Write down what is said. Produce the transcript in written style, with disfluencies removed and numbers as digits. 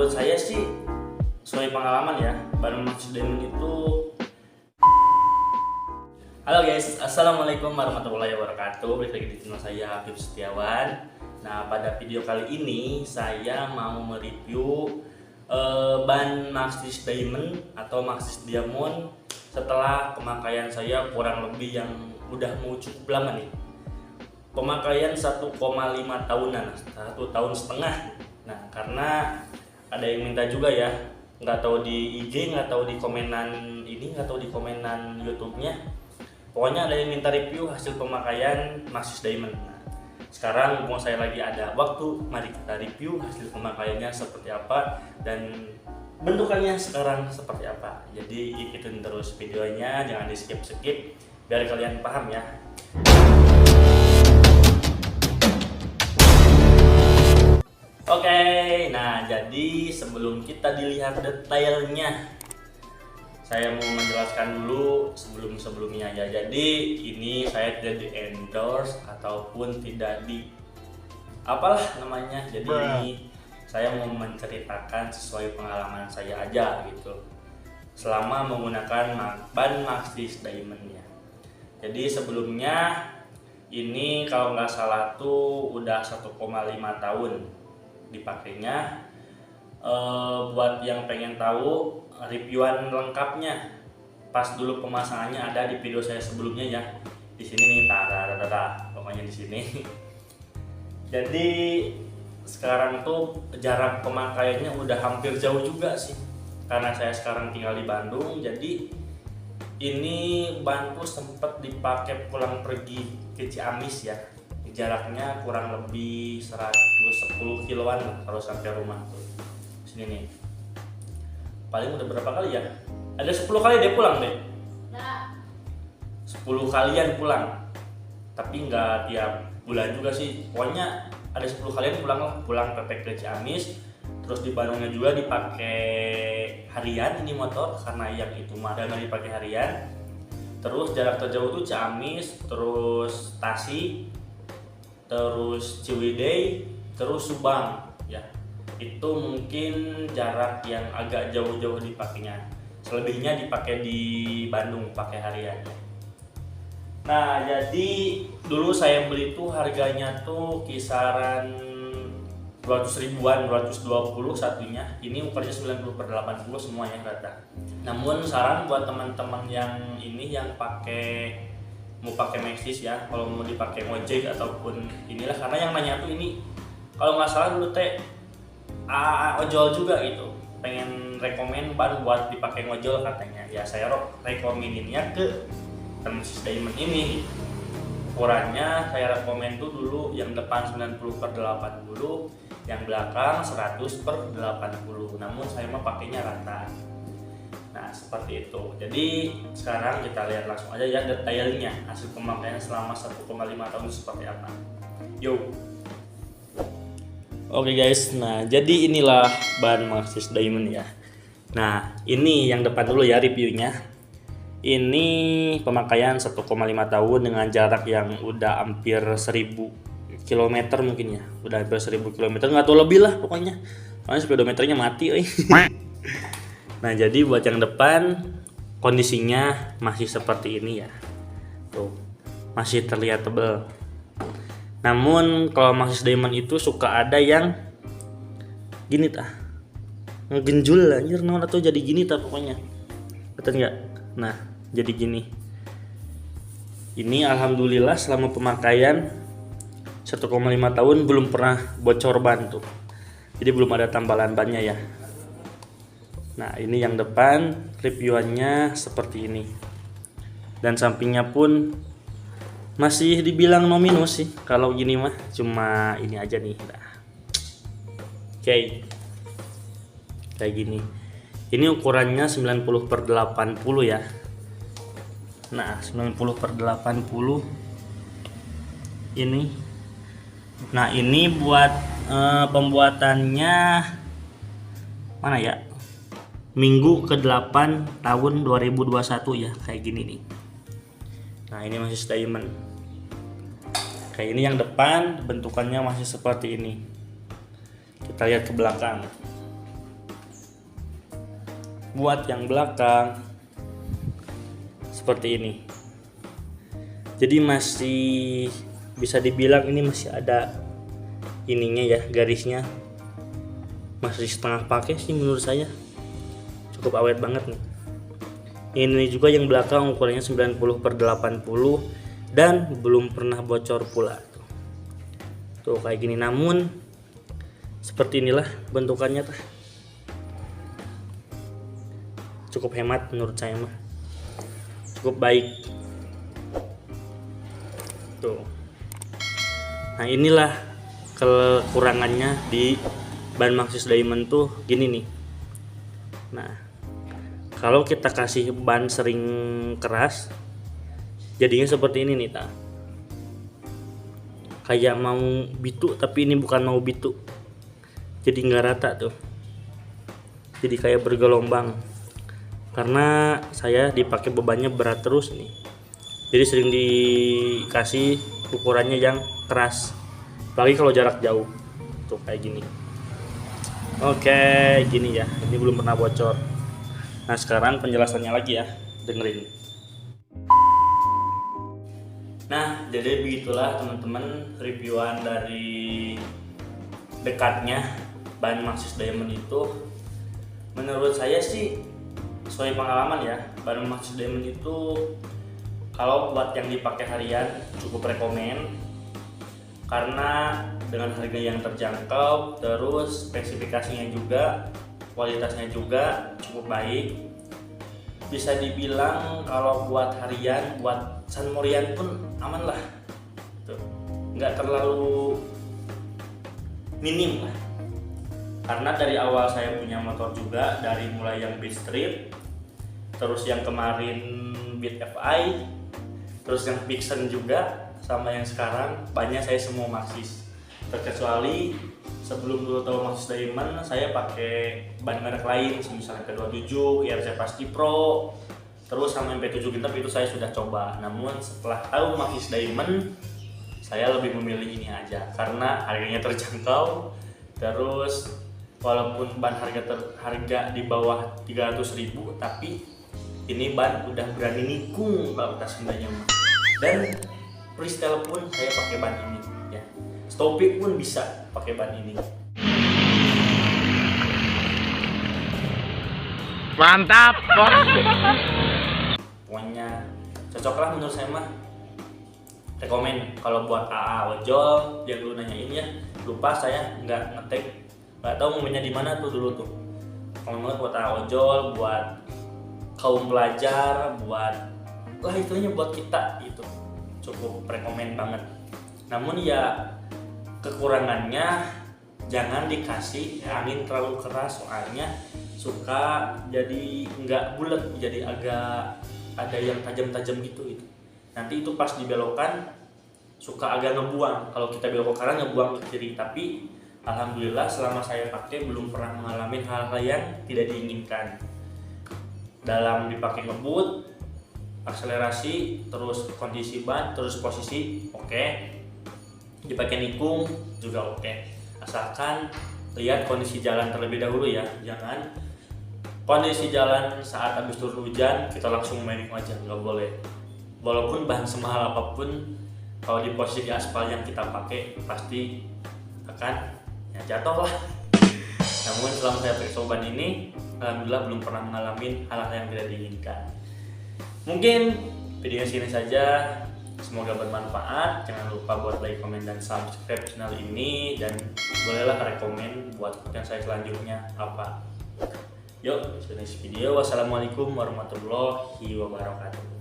menurut saya sih sesuai pengalaman ya, ban Maxxis Diamond itu. Halo guys, assalamualaikum warahmatullahi wabarakatuh. Balik lagi di channel saya Habib Setiawan. Nah, pada video kali ini saya mau mereview ban Maxxis Diamond atau Maxxis Diamond setelah pemakaian saya kurang lebih yang udah mau cukup lama nih. Pemakaian 1,5 tahunan, 1,5 tahun. Nah, karena ada yang minta juga ya, nggak tahu di IG, nggak tahu di komenan ini, nggak tahu di komenan YouTube-nya. Pokoknya ada yang minta review hasil pemakaian Maxxis Diamond. Nah, sekarang mumpung saya lagi ada waktu, mari kita review hasil pemakaiannya seperti apa dan bentukannya sekarang seperti apa. Jadi ikutin terus videonya, jangan di skip biar kalian paham ya. Oke, nah jadi sebelum kita dilihat detailnya, saya mau menjelaskan dulu sebelumnya ya. Jadi ini saya tidak di endorse ataupun tidak di apalah namanya. Jadi ini saya mau menceritakan sesuai pengalaman saya aja gitu, selama menggunakan ban Maxxis Diamond ya. Jadi sebelumnya ini kalau nggak salah tuh udah 1,5 tahun dipakainya. Buat yang pengen tahu reviewan lengkapnya pas dulu pemasangannya ada di video saya sebelumnya ya. Di sini nih, pokoknya di sini. Jadi sekarang tuh jarak pemakaiannya udah hampir jauh juga sih, karena saya sekarang tinggal di Bandung. Jadi ini ban tuh sempet dipakai pulang pergi ke Ciamis ya. Jaraknya kurang lebih 110 kiloan lah kalau sampai rumah tuh. Sini nih. Paling udah berapa kali ya? Ada 10 kali dia pulang deh. Nah. 10 kalian pulang. Tapi nggak tiap bulan juga sih. Pokoknya ada 10 kalian pulang lah. Pulang ke Ciamis. Terus di Bandungnya juga dipakai harian ini motor, karena yang itu Madana dipakai harian. Terus jarak terjauh tuh Ciamis, terus Tasik, terus Ciwidey, terus Subang ya. Itu mungkin jarak yang agak jauh-jauh dipakainya. Selebihnya dipakai di Bandung pakai harian. Nah, jadi dulu saya beli tuh harganya tuh kisaran 200 ribuan, 220 satunya. Ini ukurannya 90/80 semuanya rata. Namun saran buat teman-teman yang ini yang mau pakai Maxxis ya, kalau mau dipakai ojek ataupun inilah, karena yang nanya tuh ini kalau nggak salah dulu teh ojol juga gitu, pengen rekomen ban buat dipakai ngojol katanya ya. Saya rekomeninnya ke Maxxis Diamond ini. Ukurannya saya rekomen tuh dulu yang depan 90/80, yang belakang 100/80. Namun saya mah pakainya rata. Nah, seperti itu. Jadi sekarang kita lihat langsung aja ya detailnya hasil pemakaian selama 1,5 tahun seperti apa. Yuk. Oke guys, nah jadi inilah ban Maxxis Diamond ya. Nah, ini yang depan dulu ya reviewnya. Ini pemakaian 1,5 tahun dengan jarak yang udah hampir 1000 km mungkin ya. Udah hampir 1000 km, nggak tahu lebih lah pokoknya. Soalnya speedometernya mati euy. Nah, jadi buat yang depan kondisinya masih seperti ini ya. Tuh, masih terlihat tebal. Namun kalau Maxxis Diamond itu suka ada yang gini tah. Ngegenjul anjir naon atau jadi gini tah pokoknya. Betul enggak? Nah, jadi gini. Ini alhamdulillah selama pemakaian 1,5 tahun belum pernah bocor ban tuh. Jadi belum ada tambalan bannya ya. Nah, ini yang depan reviewannya seperti ini. Dan sampingnya pun masih dibilang no minus sih. Kalau gini mah cuma ini aja nih. Nah. Oke. Kayak gini. Ini ukurannya 90/80 ya. Nah, 90/80 ini. Nah, ini buat pembuatannya mana ya? Minggu ke-8 tahun 2021 ya, kayak gini nih. Nah, ini Maxxis Diamond. Kayak ini yang depan bentukannya masih seperti ini. Kita lihat ke belakang. buat yang belakang seperti ini. Jadi masih bisa dibilang ini masih ada ininya ya, garisnya masih setengah pakai sih menurut saya, cukup awet banget nih. Ini juga yang belakang ukurannya 90/80 dan belum pernah bocor pula tuh kayak gini. Namun seperti inilah bentukannya tuh, cukup hemat menurut saya mah, cukup baik tuh. Nah inilah kekurangannya di ban Maxxis Diamond tuh gini nih. Nah kalau kita kasih ban sering keras jadinya seperti ini nih ta, kayak mau bitu tapi ini bukan mau bitu, jadi nggak rata tuh, jadi kayak bergelombang karena saya dipakai bebannya berat terus nih, jadi sering dikasih ukurannya yang keras, apalagi kalau jarak jauh tuh kayak gini. Oke gini ya, ini belum pernah bocor. Nah sekarang penjelasannya lagi ya, dengerin. Nah jadi begitulah teman-teman reviewan dari dekatnya ban Maxxis Diamond itu. Menurut saya sih sesuai pengalaman ya, ban Maxxis Diamond itu kalau buat yang dipakai harian cukup rekomen karena dengan harga yang terjangkau, terus spesifikasinya juga, kualitasnya juga cukup baik. Bisa dibilang kalau buat harian, buat San Morian pun aman lah tuh, nggak terlalu minim lah. Karena dari awal saya punya motor juga, dari mulai yang Beat Street, terus yang kemarin Beat FI, terus yang Vixen juga, sama yang sekarang banyak saya semua Maxxis. Terkecuali sebelum dulu tahu Maxxis Diamond saya pakai ban merek lain, misalnya K27, IRC Pasti Pro, terus sama MP7 Gintep itu saya sudah coba. Namun setelah tahu Maxxis Diamond saya lebih memilih ini aja karena harganya terjangkau, terus walaupun ban harga di bawah 300.000 tapi ini ban udah berani nikung kalau kita Sundanya mah. Dan freestyle pun saya pakai ban ini ya, stopik pun bisa pakai ban ini. Mantap bos. Pokoknya cocok lah menurut saya mah, rekomen. Kalau buat AA ojol yang dulu nanyain ya, lupa saya nggak ngetek, nggak tahu momennya di mana tuh dulu tuh. Kalau buat AA ojol, buat kaum pelajar, buat lah itunya buat kita itu cukup rekomen banget. Namun ya kekurangannya jangan dikasih angin terlalu keras, soalnya suka jadi nggak bulat, jadi agak ada yang tajam-tajam gitu. Nanti itu pas dibelokan suka agak ngebuang, kalau kita belok ke kanan ngebuang ke kiri. Tapi alhamdulillah selama saya pakai belum pernah mengalami hal-hal yang tidak diinginkan dalam dipakai ngebut, akselerasi, terus kondisi ban, terus posisi oke. Dipakai nikung juga oke. Asalkan lihat kondisi jalan terlebih dahulu ya, jangan kondisi jalan saat habis turun hujan kita langsung main nikung aja, nggak boleh. Walaupun bahan semahal apapun, kalau di posisi aspal yang kita pakai pasti akan ya jatuh lah. Namun selama saya pakai soban ini, alhamdulillah belum pernah mengalami hal-hal yang tidak diinginkan. Mungkin video sini saja, semoga bermanfaat. Jangan lupa buat like, komen, dan subscribe channel ini, dan bolehlah rekomen buat konten saya selanjutnya apa. Yuk, finish video. Wassalamualaikum warahmatullahi wabarakatuh.